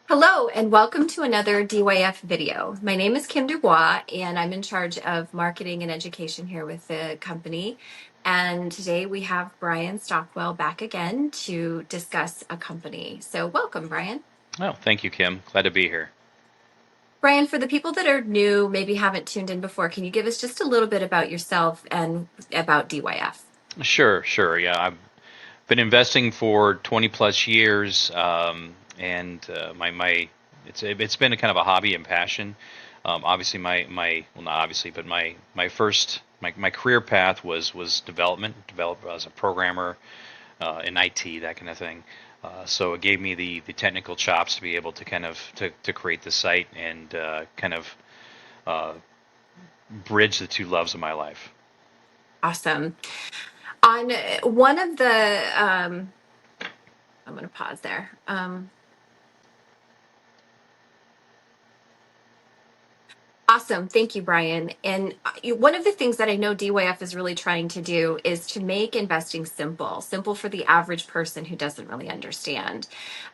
Hello and welcome to another DYF video. My name is Kim Dubois and I'm in charge of marketing and education here with the company. And today we have Brian Stockwell back again to discuss a company. So welcome, Brian. Oh, thank you, Kim. Glad to be here. Brian, for the people that are new, maybe haven't tuned in before, can you give us just a little bit about yourself and about DYF? Sure. Yeah, I've been investing for 20 plus years, and my it's been a kind of a hobby and passion. Obviously, my well, not obviously, but my first my career path was develop as a programmer in IT, that kind of thing. So it gave me the technical chops to be able to kind of to create the site and kind of uh, bridge the two loves of my life. Awesome. On one of the, I'm going to pause there. Awesome. Thank you, Brian. And one of the things that I know DYF is really trying to do is to make investing simple for the average person who doesn't really understand.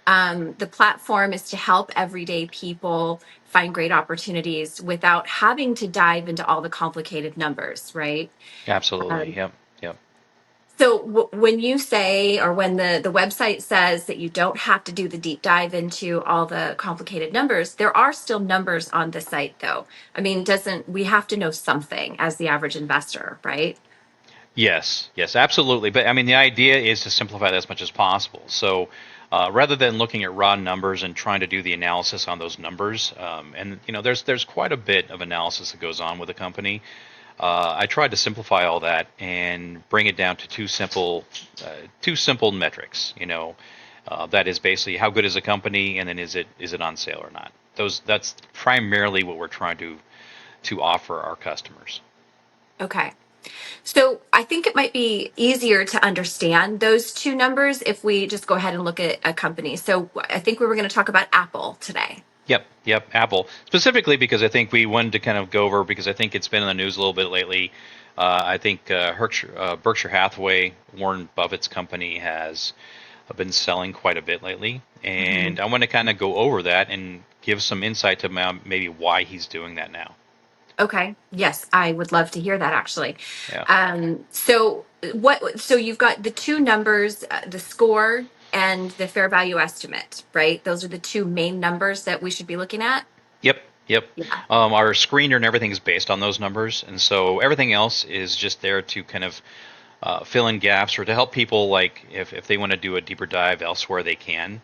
The platform is to help everyday people find great opportunities without having to dive into all the complicated numbers, right? Absolutely. Um, Yep. So when you say, or when the website says that you don't have to do the deep dive into all the complicated numbers, there are still numbers on the site though. I mean, doesn't we have to know something as the average investor, right? Yes, absolutely. But I mean, the idea is to simplify that as much as possible. So rather than looking at raw numbers and trying to do the analysis on those numbers, and there's quite a bit of analysis that goes on with a company. I tried to simplify all that and bring it down to two simple metrics. That is basically how good is a company, and then is it on sale or not. That's primarily what we're trying to offer our customers. Okay. So I think it might be easier to understand those two numbers if we just go ahead and look at a company. So I think we were going to talk about Apple today. Yep. Apple specifically because I think we wanted to kind of go over because I think it's been in the news a little bit lately. I think Berkshire Hathaway, Warren Buffett's company, has been selling quite a bit lately, Mhm. and I want to kind of go over that and give some insight to maybe why he's doing that now. Okay. Yes, I would love to hear that actually. Yeah. So you've got the two numbers, the score and the fair value estimate, right? Those are the two main numbers that we should be looking at. Yep. Yeah. Our screener and everything is based on those numbers, and so everything else is just there to kind of fill in gaps or to help people, like if they want to do a deeper dive elsewhere, they can.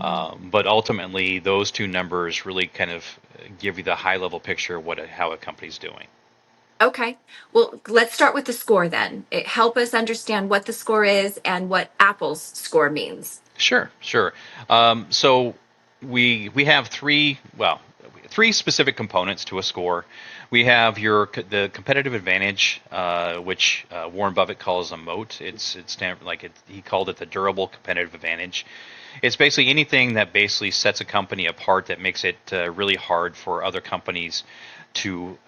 Mhm. But ultimately, those two numbers really kind of give you the high level picture of how a company's doing. Okay. Well, let's start with the score then. Help us understand what the score is and what Apple's score means. Sure. So we have three specific components to a score. We have the competitive advantage, which Warren Buffett calls a moat. He called it the durable competitive advantage. It's basically anything that basically sets a company apart that makes it really hard for other companies to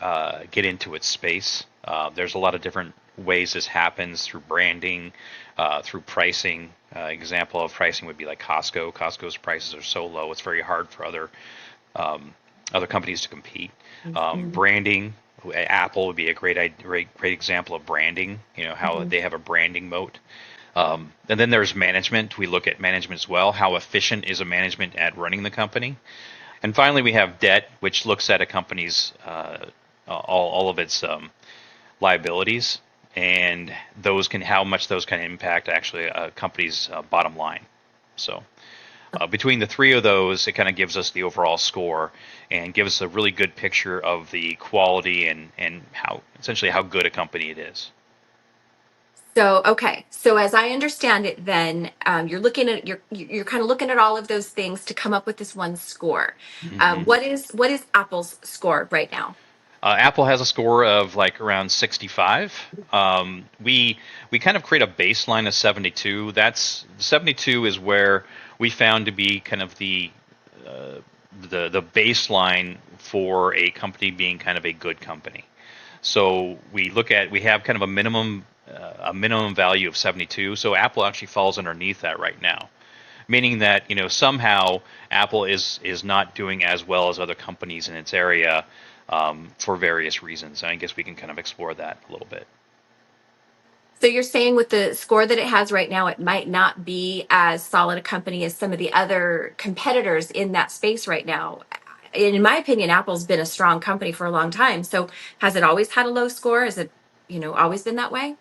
get into its space. There's a lot of different ways this happens through branding, through pricing. Example of pricing would be like Costco. Costco's prices are so low; it's very hard for other companies to compete. Mhm. Branding. Apple would be a great example of branding. How Mhm. they have a branding moat. And then there's management. We look at management as well. How efficient is a management at running the company? And finally, we have debt, which looks at a company's all of its liabilities, and how much those can impact actually a company's bottom line. So between the three of those, it kind of gives us the overall score and gives us a really good picture of the quality and how good a company it is. So, okay. So as I understand it, then you're kind of looking at all of those things to come up with this one score. Mm-hmm. What is Apple's score right now? Apple has a score of like around 65. We kind of create a baseline of 72. That's 72 is where we found to be kind of uh, the baseline for a company being kind of a good company. So we have kind of a minimum value of 72. So Apple actually falls underneath that right now, meaning that somehow Apple is not doing as well as other companies in its area for various reasons. And I guess we can kind of explore that a little bit. So you're saying with the score that it has right now, it might not be as solid a company as some of the other competitors in that space right now. In my opinion, Apple's been a strong company for a long time. So has it always had a low score? Has it, always been that way?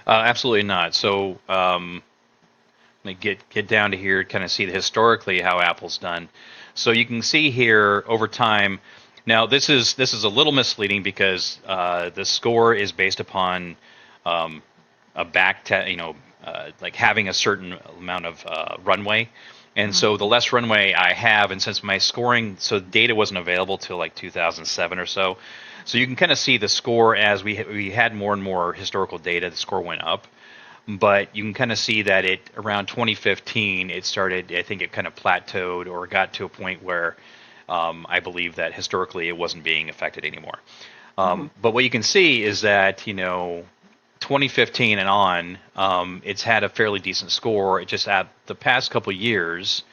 Absolutely not. So let me get down to here, kind of see historically how Apple's done. So you can see here over time. Now this is a little misleading because the score is based upon a like having a certain amount of runway. And so the less runway I have, and since my scoring, so data wasn't available till like 2007 or so, so you can kind of see the score as we had more and more historical data, the score went up. But you can kind of see that it around 2015, it started, I think it kind of plateaued or got to a point where I believe that historically it wasn't being affected anymore. Mm-hmm. But what you can see is that, 2015 and on, it's had a fairly decent score. It just at the past couple of years,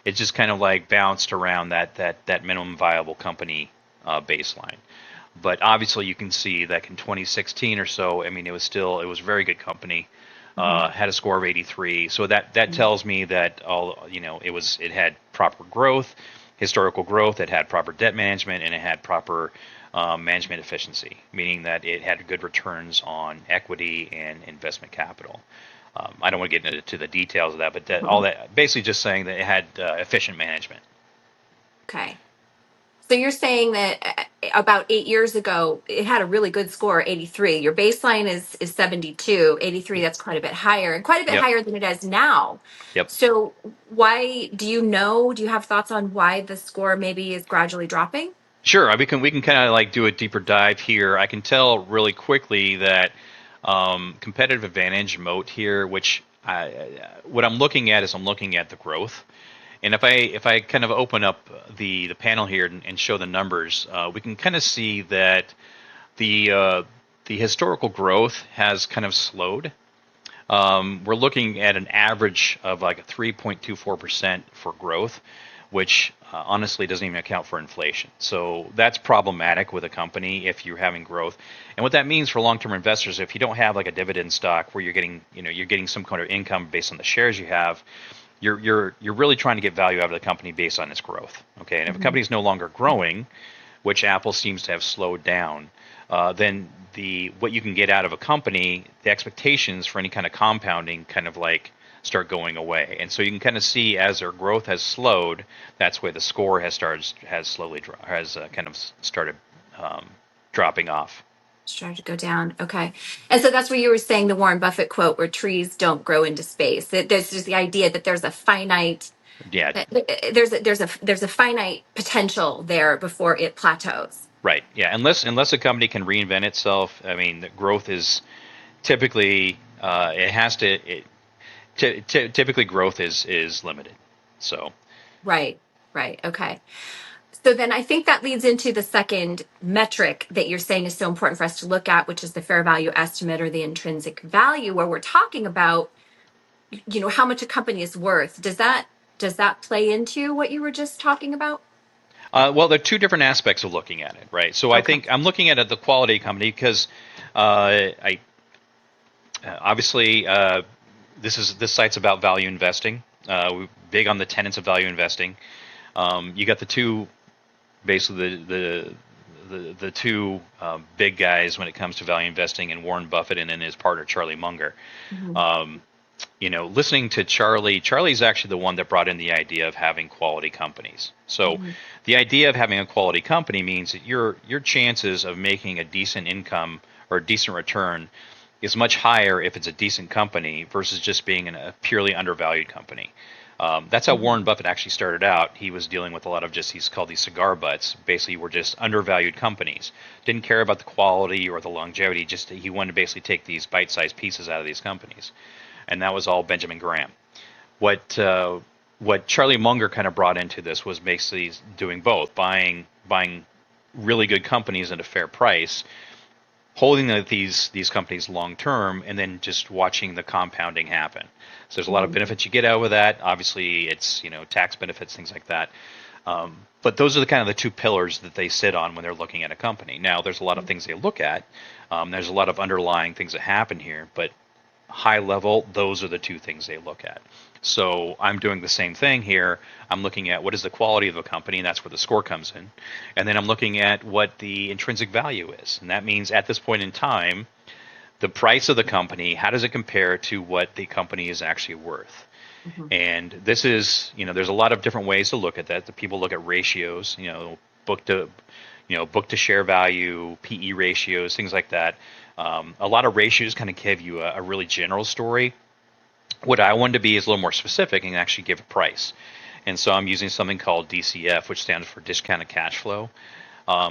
it just kind of like bounced around that minimum viable company baseline. But obviously, you can see that in 2016 or so, I mean, it was a very good company. Mm-hmm. Had a score of 83. So that tells me that it had proper growth, historical growth, it had proper debt management, and it had proper management efficiency, meaning that it had good returns on equity and investment capital. I don't want to get into the details of that, but all that basically just saying that it had efficient management. Okay. So you're saying that about 8 years ago, it had a really good score, 83. Your baseline is 72. 83, that's quite a bit higher and quite a bit Yep. higher than it is now. Yep. So why do you have thoughts on why the score maybe is gradually dropping? Sure. We can kind of like do a deeper dive here. I can tell really quickly that competitive advantage moat here, what I'm looking at is I'm looking at the growth. And if I kind of open up the panel here and show the numbers, we can kind of see that the historical growth has kind of slowed. We're looking at an average of like a 3.24% for growth, which honestly doesn't even account for inflation. So that's problematic with a company if you're having growth. And what that means for long-term investors, if you don't have like a dividend stock where you're getting some kind of income based on the shares you have, you're really trying to get value out of the company based on its growth. Okay, and if a Mhm. company is no longer growing, which Apple seems to have slowed down, then what you can get out of a company, the expectations for any kind of compounding kind of like start going away. And so you can kind of see as their growth has slowed, that's where the score has kind of started dropping off. Started to go down. Okay. And so that's where you were saying the Warren Buffett quote where trees don't grow into space. There's just the idea that there's a finite Yeah, there's a finite potential there before it plateaus. right. Yeah, unless a company can reinvent itself, I mean, the growth is typically it has to it, typically growth is limited. So Right. Right. Okay. So then I think that leads into the second metric that you're saying is so important for us to look at, which is the fair value estimate or the intrinsic value, where we're talking about, how much a company is worth. Does that play into what you were just talking about? well, there are two different aspects of looking at it, right? So I Okay. think I'm looking at the quality company because I obviously this site's about value investing. We're big on the tenets of value investing. You got the two basically the two big guys when it comes to value investing, and Warren Buffett and then his partner Charlie Munger. Hmm. Listening to Charlie's actually the one that brought in the idea of having quality companies. So Hmm. the idea of having a quality company means that your chances of making a decent income or a decent return is much higher if it's a decent company versus just being a purely undervalued company. That's how Warren Hmm. Buffett actually started out. He was dealing with a lot of he's called these cigar butts. Basically, were just undervalued companies. Didn't care about the quality or the longevity. Just he wanted to basically take these bite-sized pieces out of these companies, and that was all Benjamin Graham. What what Charlie Munger kind of brought into this was basically doing both, buying really good companies at a fair price, holding these companies long term, and then just watching the compounding happen. So there's a lot of Mhm. benefits you get out of that. Obviously, it's tax benefits, things like that. But those are the kind of the two pillars that they sit on when they're looking at a company. Now, there's a lot of things they look at. There's a lot of underlying things that happen here, but high level, those are the two things they look at. So I'm doing the same thing here. I'm looking at what is the quality of a company, and that's where the score comes in. And then I'm looking at what the intrinsic value is. And that means at this point in time, the price of the company, how does it compare to what the company is actually worth? Mhm. And this is, there's a lot of different ways to look at that. The people look at ratios, book to, book to share value, PE ratios, things like that. A lot of ratios kind of give you a really general story. What I wanted to be is a little more specific and actually give a price. And so I'm using something called DCF, which stands for discounted cash flow,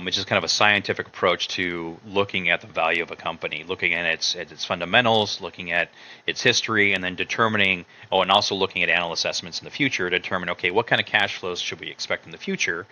which is kind of a scientific approach to looking at the value of a company, looking at its fundamentals, looking at its history, and then determining, and also looking at analyst estimates in the future to determine, okay, what kind of cash flows should we expect in the future?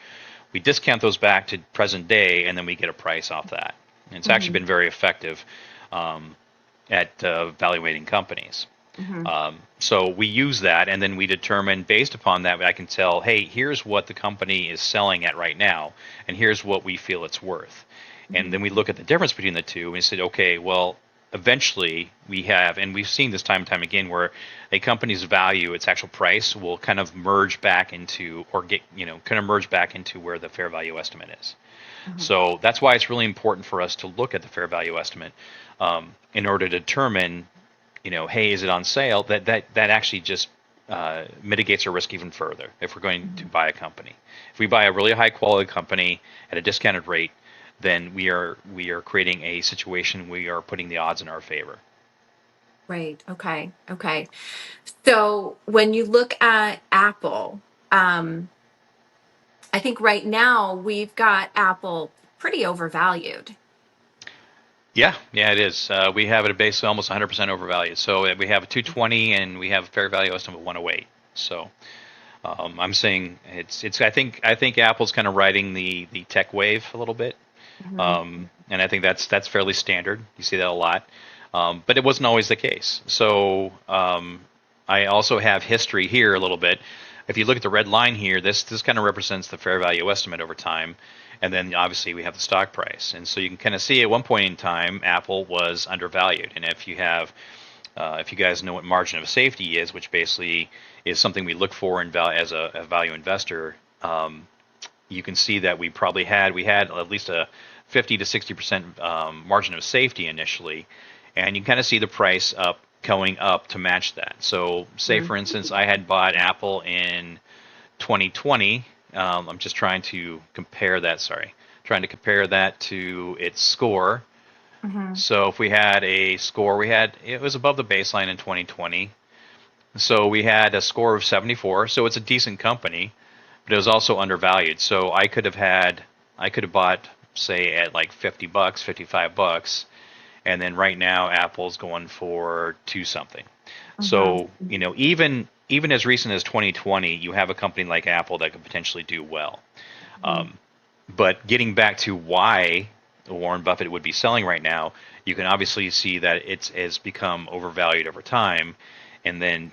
We discount those back to present day, and then we get a price off that. And it's actually Mhm. been very effective at evaluating companies. Mhm. So we use that, and then we determine based upon that, I can tell, hey, here's what the company is selling at right now, and here's what we feel it's worth. And Mhm. then we look at the difference between the two, and we said, okay, well, eventually we have, and we've seen this time and time again, where a company's value, its actual price, will kind of merge back into, or get, kind of merge back into where the fair value estimate is. Mhm. So that's why it's really important for us to look at the fair value estimate in order to determine, hey, is it on sale? That actually just mitigates our risk even further if we're going to Mhm. buy a company. If we buy a really high quality company at a discounted rate, then we are creating a situation we are putting the odds in our favor. Right. Okay. Okay. So when you look at Apple, um, I think right now we've got Apple pretty overvalued. Yeah, it is. We have it at basically almost 100% overvalued. So we have a 220 and we have a fair value estimate of 108. So I'm saying it's. I think Apple's kind of riding the tech wave a little bit, Mhm. and I think that's fairly standard. You see that a lot, but it wasn't always the case. So I also have history here a little bit. If you look at the red line here, this kind of represents the fair value estimate over time, and then obviously we have the stock price, and so you can kind of see at one point in time Apple was undervalued, and if you guys know what margin of safety is, which basically is something we look for as a value investor, you can see that we had at least a 50 to 60% margin of safety initially, and you can kind of see the price going up to match that. So, say Mhm. for instance, I had bought Apple in 2020. I'm just trying to compare that. Sorry, trying to compare that to its score. Mhm. So if we had a score, it was above the baseline in 2020. So we had a score of 74. So it's a decent company, but it was also undervalued. So I could have bought, say, at like $50, $55, and then right now Apple's going for two something. Mhm. So even as recent as 2020, you have a company like Apple that could potentially do well. Mhm. But getting back to why Warren Buffett would be selling right now, you can obviously see that it has become overvalued over time, and then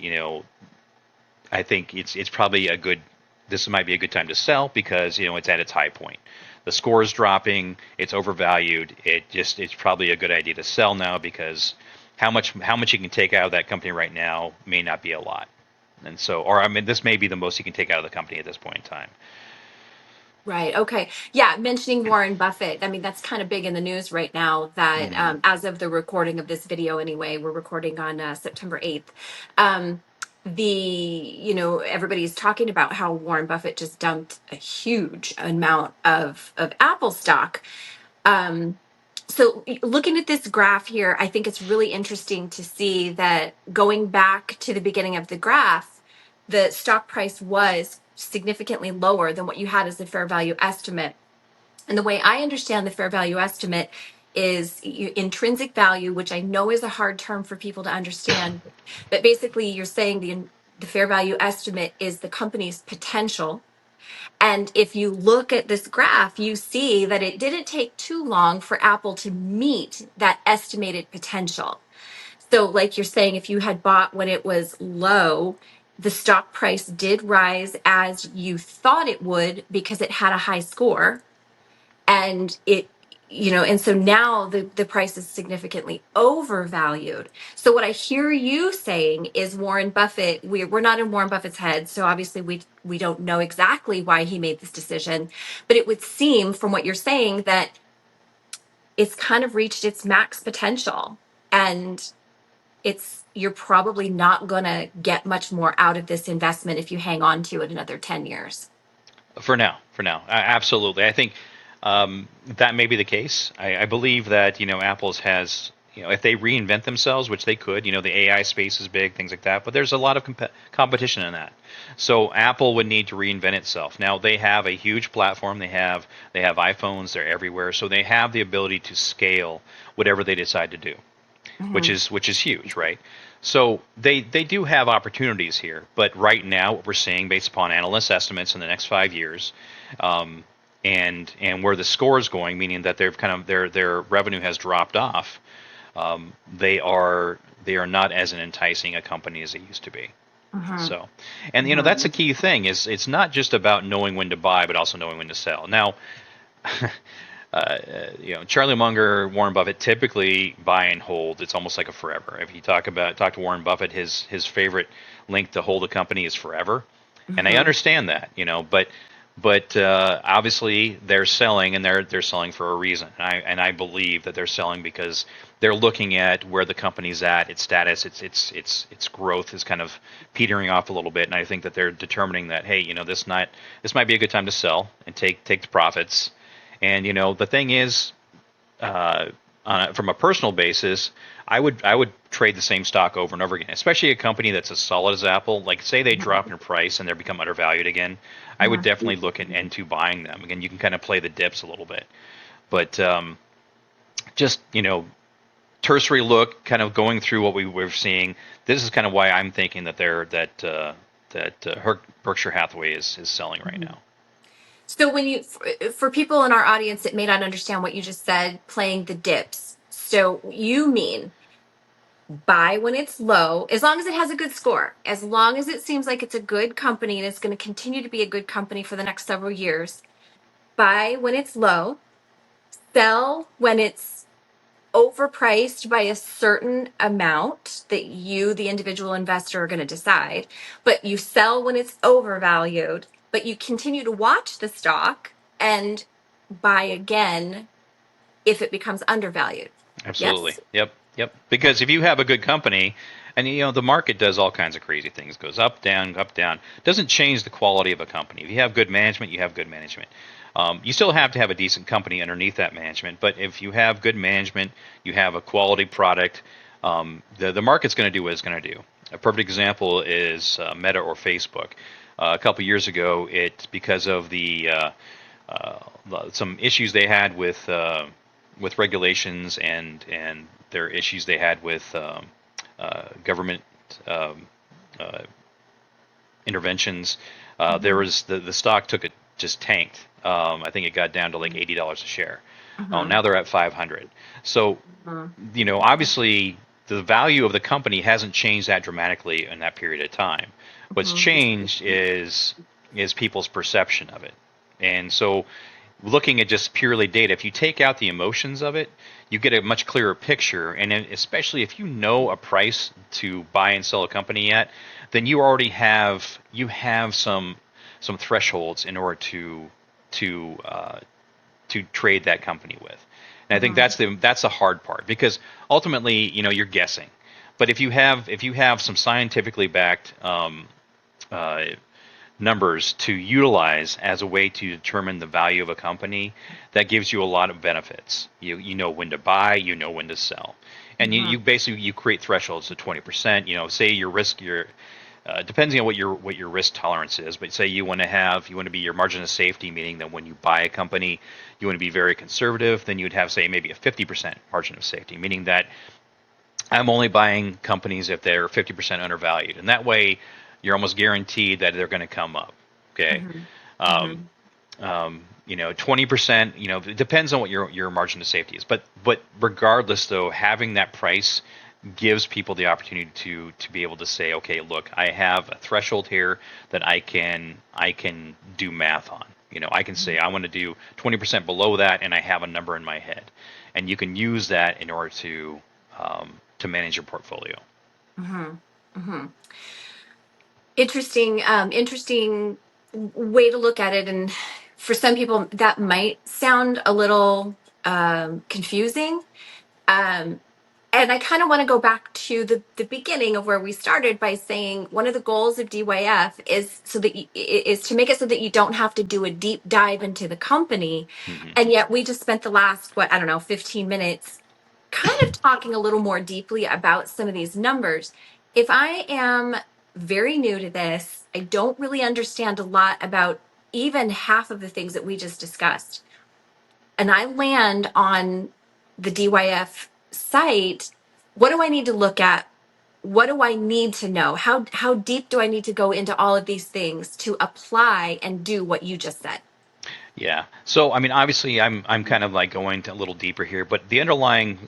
I think it's probably a good. This might be a good time to sell because it's at its high point. The score is dropping. It's overvalued. It's probably a good idea to sell now because how much you can take out of that company right now may not be a lot. And so, or I mean, this may be the most you can take out of the company at this point in time. Right. Okay. Yeah. Mentioning Warren Buffett. I mean, that's kind of big in the news right now. That Hmm. as of the recording of this video, anyway, we're recording on September 8th. Um, everybody's talking about how Warren Buffett just dumped a huge amount of Apple stock. Um, so looking at this graph here, I think it's really interesting to see that going back to the beginning of the graph, the stock price was significantly lower than what you had as the fair value estimate. And the way I understand the fair value estimate is intrinsic value, which I know is a hard term for people to understand, but basically you're saying the fair value estimate is the company's potential, And if you look at this graph, you see that it didn't take too long for Apple to meet that estimated potential. So, like you're saying, if you had bought when it was low, the stock price did rise as you thought it would because it had a high score. And and so now the price is significantly overvalued. So what I hear you saying is Warren Buffett, we're not in Warren Buffett's head, so obviously we don't know exactly why he made this decision, but it would seem from what you're saying that it's kind of reached its max potential, and you're probably not going to get much more out of this investment if you hang on to it another 10 years. For now, absolutely. I think that may be the case. I believe that Apple's has if they reinvent themselves, which they could. The AI space is big, things like that. But there's a lot of competition in that. So Apple would need to reinvent itself. Now they have a huge platform. They have iPhones. They're everywhere. So they have the ability to scale whatever they decide to do, which Mm-hmm. is huge, right? So they do have opportunities here, but right now what we're seeing, based upon analyst estimates in the next 5 years, um, and where the score is going, meaning that they've kind of their revenue has dropped off, they are not as an enticing a company as they used to be. Mm-hmm. So, and that's a key thing, is it's not just about knowing when to buy, but also knowing when to sell. Now, Charlie Munger, Warren Buffett typically buy and hold. It's almost like a forever. If you talk to Warren Buffett, his favorite length to hold a company is forever, and I Mm-hmm. understand that, but obviously they're selling, and they're selling for a reason. And I believe that they're selling because they're looking at where the company's at, its status, its growth is kind of petering off a little bit, and I think that they're determining that, hey, this might be a good time to sell and take the profits. And the thing is, from a personal basis, I would trade the same stock over and over again, especially a company that's as solid as Apple. Like, say they drop in price and they become undervalued again, I would Mm-hmm. definitely look into buying them. Again, you can kind of play the dips a little bit, but just cursory look, kind of going through what we were seeing. This is kind of why I'm thinking that Berkshire Hathaway is selling right now. So for people in our audience that may not understand what you just said, playing the dips. So you mean buy when it's low, as long as it has a good score, as long as it seems like it's a good company and it's going to continue to be a good company for the next several years. Buy when it's low, sell when it's overpriced by a certain amount that you, the individual investor, are going to decide. But you sell when it's overvalued, but you continue to watch the stock and buy again if it becomes undervalued. Absolutely. Yes? Yep. Yep. Because if you have a good company, and the market does all kinds of crazy things, goes up, down, up, down, doesn't change the quality of a company. If you have good management, you have good management. You still have to have a decent company underneath that management, but if you have good management, you have a quality product, the market's going to do what it's going to do. A perfect example is Meta or Facebook. A couple years ago, because of some issues they had with regulations, and their issues they had with government um, uh, interventions. There Mm-hmm. was the stock just tanked. I think it got down to like $80 a share. Mm-hmm. Now they're at 500. So obviously the value of the company hasn't changed that dramatically in that period of time. What's Mm-hmm. changed is people's perception of it. And so, looking at just purely data, if you take out the emotions of it, you get a much clearer picture. And especially if you know a price to buy and sell a company at, then you have some thresholds in order to trade that company with. And I think Mm-hmm. that's the hard part, because ultimately, you're guessing. But if you have some scientifically backed uh, numbers to utilize as a way to determine the value of a company, that gives you a lot of benefits. You know when to buy, you know when to sell, and you Mm-hmm. basically you create thresholds to 20%. Say your depending on what your risk tolerance is, but say you want to be your margin of safety, meaning that when you buy a company, you want to be very conservative. Then you'd have, say, maybe a 50% margin of safety, meaning that I'm only buying companies if they're 50% undervalued, and that way you're almost guaranteed that they're going to come up. Okay. Mm-hmm. Mm-hmm. 20%, it depends on what your margin of safety is. But regardless, though, having that price gives people the opportunity to be able to say, okay, look, I have a threshold here that I can do math on. I can say I want to do 20% below that, and I have a number in my head, and you can use that in order to manage your portfolio. Mm-hmm. Mm-hmm. Interesting way to look at it. And for some people, that might sound a little confusing. Um, and I kind of want to go back to the beginning of where we started by saying one of the goals of DYF is is to make it so that you don't have to do a deep dive into the company. Hmm. And yet we just spent the last, what, I don't know, 15 minutes kind of talking a little more deeply about some of these numbers. If I am very new to this, I don't really understand a lot about even half of the things that we just discussed, and I land on the DYF site, what do I need to look at? What do I need to know? How deep do I need to go into all of these things to apply and do what you just said? Yeah. So I mean, obviously, I'm kind of like going a little deeper here, but the underlying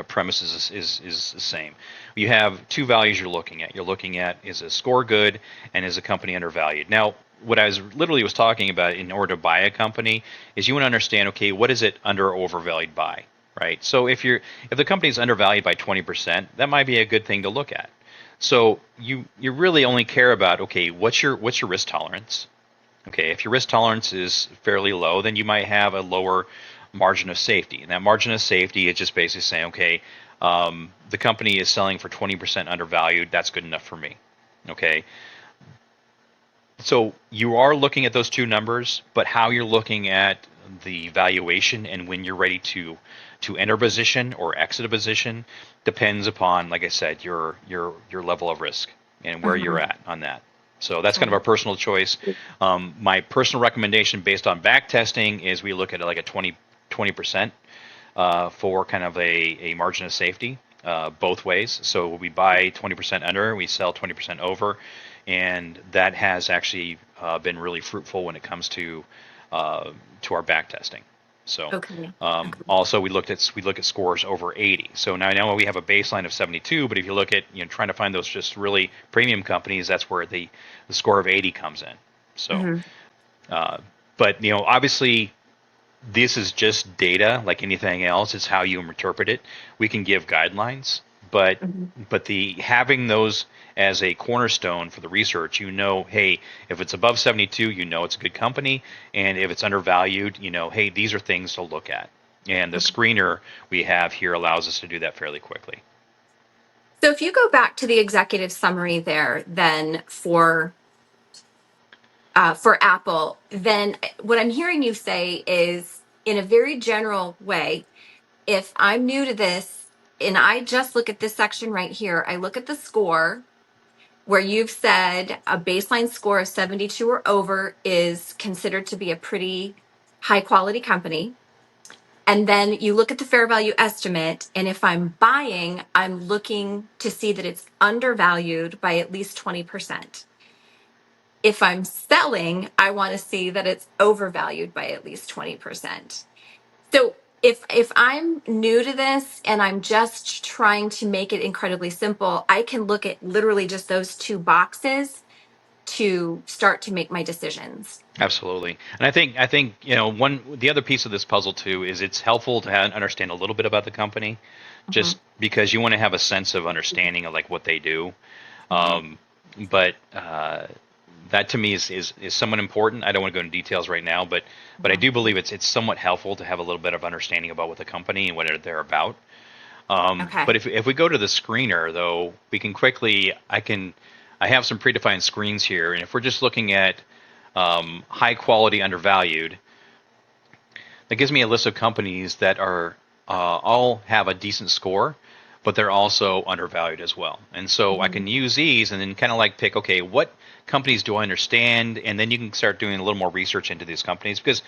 premise is the same. You have two values you're looking at. You're looking at, is a score good, and is a company undervalued. Now, what I was talking about in order to buy a company is you want to understand, okay, what is it under or overvalued by, right? So if the company is undervalued by 20%, that might be a good thing to look at. So you really only care about, okay, what's your risk tolerance? Okay, if your risk tolerance is fairly low, then you might have a lower margin of safety. And that margin of safety is just basically saying, okay, the company is selling for 20% undervalued. That's good enough for me. Okay, so you are looking at those two numbers, but how you're looking at the valuation and when you're ready to enter a position or exit a position depends upon, like I said, your level of risk and where you're Mhm. at on that. So that's kind of Okay. our personal choice. My personal recommendation based on back testing is we look at like a 20% for kind of a margin of safety both ways. So we buy 20% under, we sell 20% over, and that has actually been really fruitful when it comes to our back testing. So Okay. Okay. also we look at scores over 80. So now I know we have a baseline of 72, but if you look at trying to find those just really premium companies, that's where the score of 80 comes in. So, Mhm. but obviously this is just data like anything else. It's how you interpret it. We can give guidelines, but Mhm. the having those as a cornerstone for the research, hey, if it's above 72, it's a good company, and if it's undervalued, hey, these are things to look at. And the Okay. screener we have here allows us to do that fairly quickly. So if you go back to the executive summary there, then for Apple, then what I'm hearing you say is, in a very general way, if I'm new to this and I just look at this section right here, I look at the score where you've said a baseline score of 72 or over is considered to be a pretty high quality company. And then you look at the fair value estimate. And if I'm buying, I'm looking to see that it's undervalued by at least 20%. If I'm selling, I want to see that it's overvalued by at least 20%. So if I'm new to this and I'm just trying to make it incredibly simple, I can look at literally just those two boxes to start to make my decisions. Absolutely, and I think one the other piece of this puzzle too is it's helpful to understand a little bit about the company, Mhm. just because you want to have a sense of understanding of like what they do. Mhm. But that to me is somewhat important. I don't want to go into details right now, but I Mhm. do believe it's somewhat helpful to have a little bit of understanding about what the company and what they're about. Okay. But if we go to the screener though, we can quickly I have some predefined screens here, and if we're just looking at high quality undervalued, that gives me a list of companies that are all have a decent score, but they're also undervalued as well. And so I can Mhm. use these and then kind of like pick, okay, what companies do I understand? And then you can start doing a little more research into these companies, because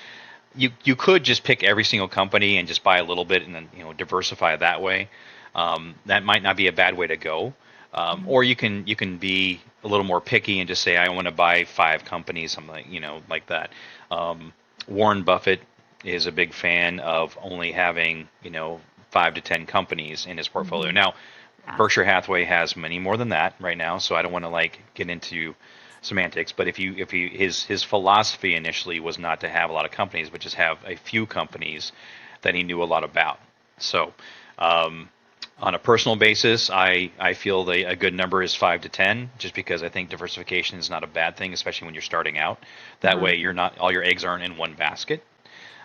you could just pick every single company and just buy a little bit and then diversify that way. That might not be a bad way to go. Or you can be a little more picky and just say I want to buy 5 companies, something like like that. Warren Buffett is a big fan of only having 5 to 10 companies in his portfolio. Mhm. Now, Yeah. Berkshire Hathaway has many more than that right now, so I don't want to like get into semantics. But if his philosophy initially was not to have a lot of companies, but just have a few companies that he knew a lot about. So on a personal basis, I feel a good number is 5 to 10, just because I think diversification is not a bad thing, especially when you're starting out. That Uh-huh. way, you're not all your eggs aren't in one basket.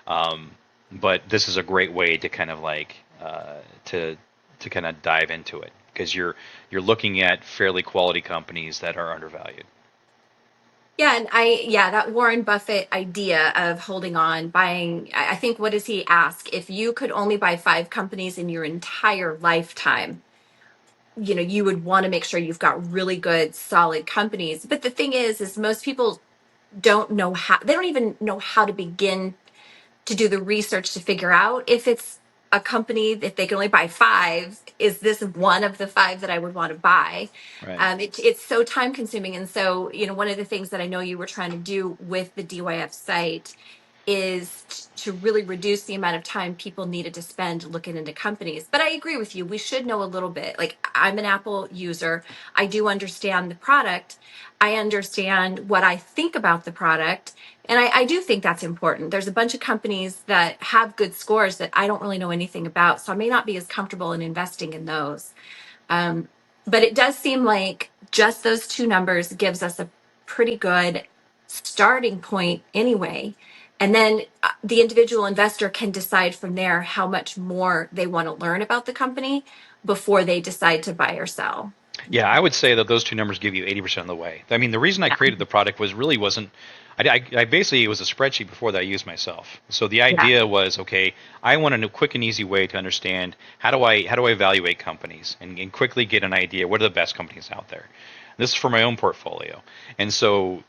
But this is a great way to kind of like to kind of dive into it, because you're looking at fairly quality companies that are undervalued. Yeah, and that Warren Buffett idea of holding on, buying, I think, what does he ask? If you could only buy 5 companies in your entire lifetime, you would want to make sure you've got really good, solid companies. But the thing is most people don't know how, they don't even know how to begin to do the research to figure out if it's a company that they can only buy 5. Is this one of the 5 that I would want to buy? Right. It's so time consuming. And so, one of the things that I know you were trying to do with the DYF site is to really reduce the amount of time people needed to spend looking into companies. But I agree with you. We should know a little bit. Like, I'm an Apple user. I do understand the product. I understand what I think about the product. And I do think that's important. There's a bunch of companies that have good scores that I don't really know anything about. So I may not be as comfortable in investing in those. Um, but it does seem like just those 2 numbers gives us a pretty good starting point anyway. And then the individual investor can decide from there how much more they want to learn about the company before they decide to buy or sell. Yeah, I would say that those 2 numbers give you 80% of the way. I mean, the reason I Yeah. created the product was really wasn't. I basically, it was a spreadsheet before that I used myself. So the Yeah. idea was, okay, I want a quick and easy way to understand how do I evaluate companies, and quickly get an idea what are the best companies out there. This is for my own portfolio, and so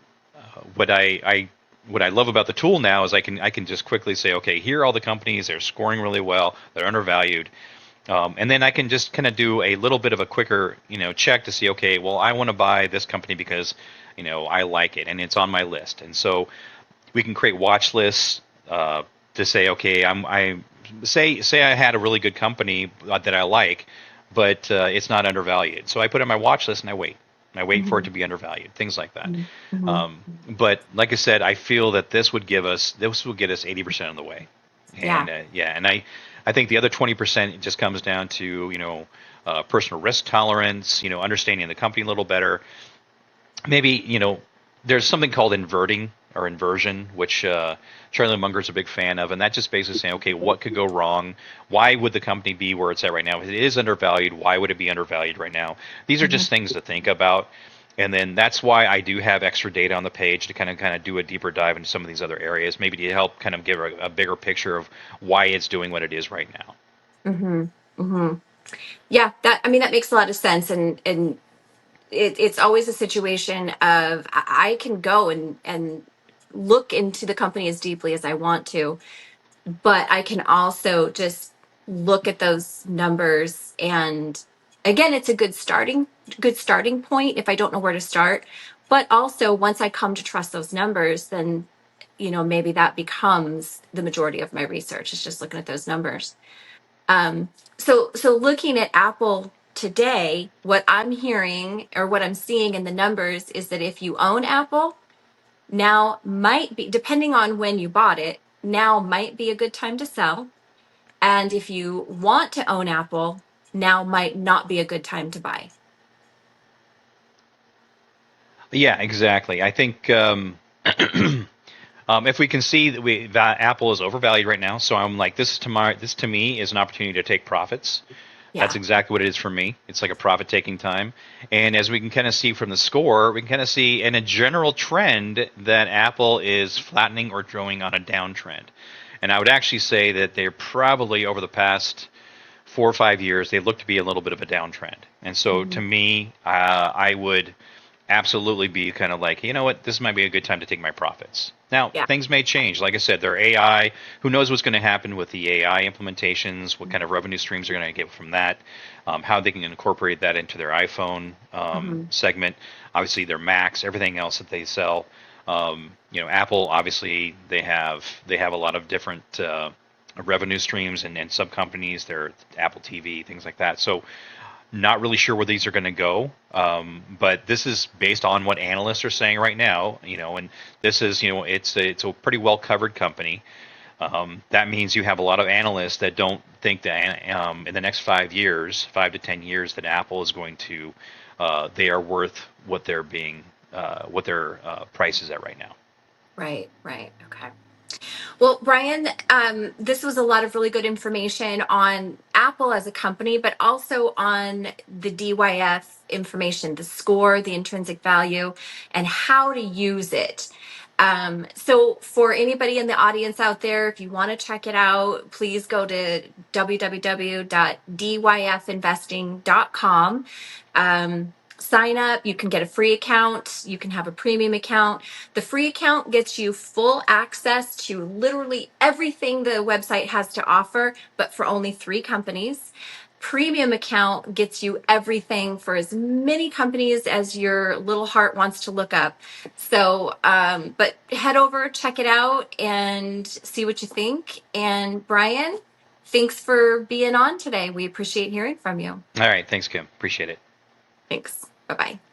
what I love about the tool now is I can just quickly say, okay, here are all the companies. They're scoring really well. They're undervalued. And then I can just kind of do a little bit of a quicker, check to see, okay, well, I want to buy this company because, I like it and it's on my list. And so we can create watch lists to say, okay, say I had a really good company that I like, but it's not undervalued. So I put it on my watch list and I wait. And I wait for it Mhm. to be undervalued, things like that. Mhm. Mhm. But like I said, I feel that this will get us 80% of the way. Yeah. And yeah, and I think the other 20% just comes down to personal risk tolerance, understanding the company a little better. Maybe there's something called inverting or inversion, which Charlie Munger's a big fan of, and that just basically saying, okay, what could go wrong? Why would the company be where it's at right now? If it is undervalued, why would it be undervalued right now? These are Mhm. just things to think about. And then that's why I do have extra data on the page to kind of do a deeper dive into some of these other areas, maybe to help kind of give a bigger picture of why it's doing what it is right now. Mhm. Mhm. Yeah, that makes a lot of sense. And it's always a situation of I can go and look into the company as deeply as I want to, but I can also just look at those numbers. And again, it's a good starting point if I don't know where to start. But also, once I come to trust those numbers, then maybe that becomes the majority of my research. It's just looking at those numbers. So looking at Apple today, what I'm hearing or what I'm seeing in the numbers is that if you own Apple, now might be, depending on when you bought it, now might be a good time to sell. And if you want to own Apple, now might not be a good time to buy. Yeah, exactly. I think if we can see that Apple is overvalued right now, so I'm like, this to me is an opportunity to take profits. That's Yeah. exactly what it is for me. It's like a profit taking time. And as we can kind of see from the score, we can kind of see in a general trend that Apple is flattening or going on a downtrend. And I would actually say that they're probably over the past 4 or 5 years, they look to be a little bit of a downtrend. And so to Mhm. me, I would absolutely be kind of like, you know what, this might be a good time to take my profits. Now, Yeah. things may change. Like I said, their AI, who knows what's going to happen with the AI implementations, what kind of revenue streams they're going to get from that, how they can incorporate that into their iPhone Hmm. segment, obviously their Macs, everything else that they sell. Apple, obviously, they have a lot of different revenue streams and sub companies, their Apple TV, things like that. So not really sure where these are going to go, but this is based on what analysts are saying right now. And this is, it's a pretty well covered company. That means you have a lot of analysts that don't think that in the next 5 years, 5 to 10 years, that Apple is going to, they are worth what they're being, what their price is at right now. Right, right. Okay. Well, Brian, this was a lot of really good information on Apple as a company, but also on the DYF information, the score, the intrinsic value, and how to use it. So, for anybody in the audience out there, if you want to check it out, please go to www.dyfinvesting.com. Sign up. You can get a free account. You can have a premium account. The free account gets you full access to literally everything the website has to offer, but for only 3 companies. Premium account gets you everything for as many companies as your little heart wants to look up. So, but head over, check it out, and see what you think. And Brian, thanks for being on today. We appreciate hearing from you. All right. Thanks, Kim. Appreciate it. Thanks. Bye bye.